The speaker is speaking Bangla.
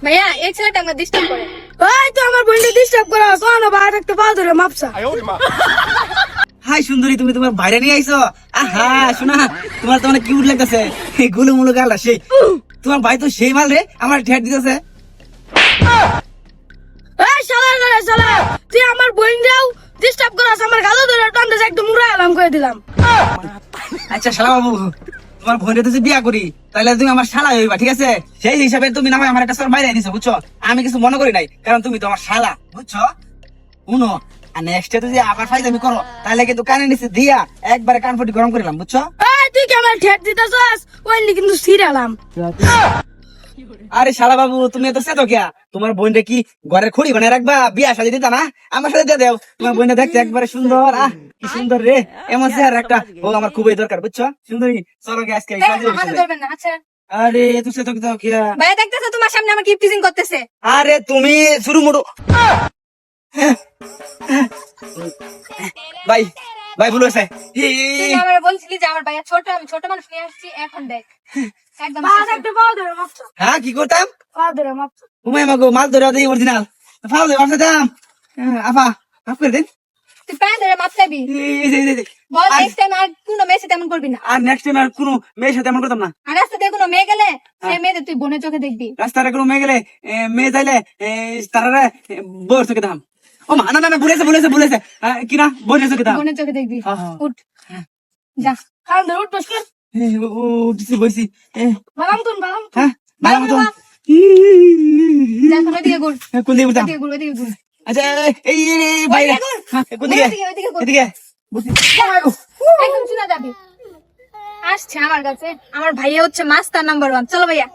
ভাইয়া এই ছেলেটা আমাকে ডিস্টার্ব করে। ওই তো আমার বোনকে ডিস্টার্ব করা শোনো বাইরে একটা পা ধরে মাপসা। হাই সুন্দরী, তুমি তোমার বাইরে নিয়ে আইছো? আহা শোনা, তোমার তো অনেক কিউট লাগতেছে, গুলো মুলো গাল সেই। তোমার ভাই তো সেই মাল রে, আমার ঠেট দিতেছে। এই শালা রে শালা, তুই আমার বোন যাও ডিস্টার্ব করাস, আমার গালো ধরে টানতে একদম মুড়া আলাম করে দিলাম। আচ্ছা শালা বাবু, তোমার বোনের তো বিয়া করি, তাহলে তুমি আমার শালা হইবা, ঠিক আছে? সেই হিসাবে তুমি না হয় আমার একটা বাইরে দিছো, বুঝছো? আমি কিছু মনে করি নাই, কারণ তুমি তো আমার শালা, বুঝছো? উনো আর নেক্সট যদি আবার ফাইজলামি করো, তাহলে কিন্তু কানে নিচে দিয়া একবারে কানফুটি গরম করিলাম, বুঝছো? এই তুই কি আমার ঠেট দিতেছস? ওইলি কিন্তু সিরালাম। আরে শালা বাবু, তুমি এত সেতো কিয়া? তোমার বোনটা কি ঘরের খুঁড়ি বানায় রাখবা? বিয়া সাজিয়ে দিতা না? আমার সাথে দিয়ে দেও। তোমার বোনটা দেখতে একবারে সুন্দর, কি সুন্দর রে, এমন চেহারা একটা ও আমার খুবই দরকার, বুঝছো? সুন্দরী, চলো গে আজকে হাতে ধরবেন না। আচ্ছা আরে তুই সেতো কিয়া? ভাইয়া দেখতেছো তোমার সামনে আমার কিপটিজিং করতেছে। আরে তুমি শুরু মুড়ো। ভাই ভাই ভুল হয়েছে। তুই আমার বলছিলি যে আমার ভাইয়া ছোট, আমি ছোট মানুষ নিয়ে আসছি, এখন দেখ একদম বাইরে একটা পা ধরে মাপসা, হ্যাঁ কি করতাম? পা ধরে মাপসা। তুমি আমাকে মাছ ধরে দিই অরিজিনাল ফাও দে বাসাতাম। আফা মাফ করে দিন। তুই প্যান ধরে মাপ চাইবি। বল নেক্সট টাইম আর কোনো মেয়ে সাথে এমন করবি না। আর নেক্সট টাইম আর কোনো মেয়ের সাথে এমন করতাম না। আর রাস্তাতে কোনো মেয়ে গেলে সে মেয়েদের তুই বোনের চোখে দেখবি। রাস্তায় কোনো মেয়ে গেলে মেয়ে চাইলে তারা বউর চোখে দাম। ও মা, না না না, ভুলেছে কি না, বোনের চোখে দাম। বোনের চোখে দেখবি। হ্যাঁ। উঠ যা। কান ধরে উঠ বস কর। উঠছি বইছি। বালাম তুন বালাম। হ্যাঁ বাবা, বাবা তো বাবা। যা কোন দিকে ঘুর, কোন দিকে উঠতাম? ওদিকে ঘুর, ওদিকে ঘুর। আচ্ছা এই বাইরে কোন দিকে? ওদিকে ঘুর। এদিকে বসি। একদম চুনা যাবি। আসছে আমার কাছে, আমার ভাইয়া হচ্ছে মাস্টার নাম্বার 1। চলো ভাইয়া।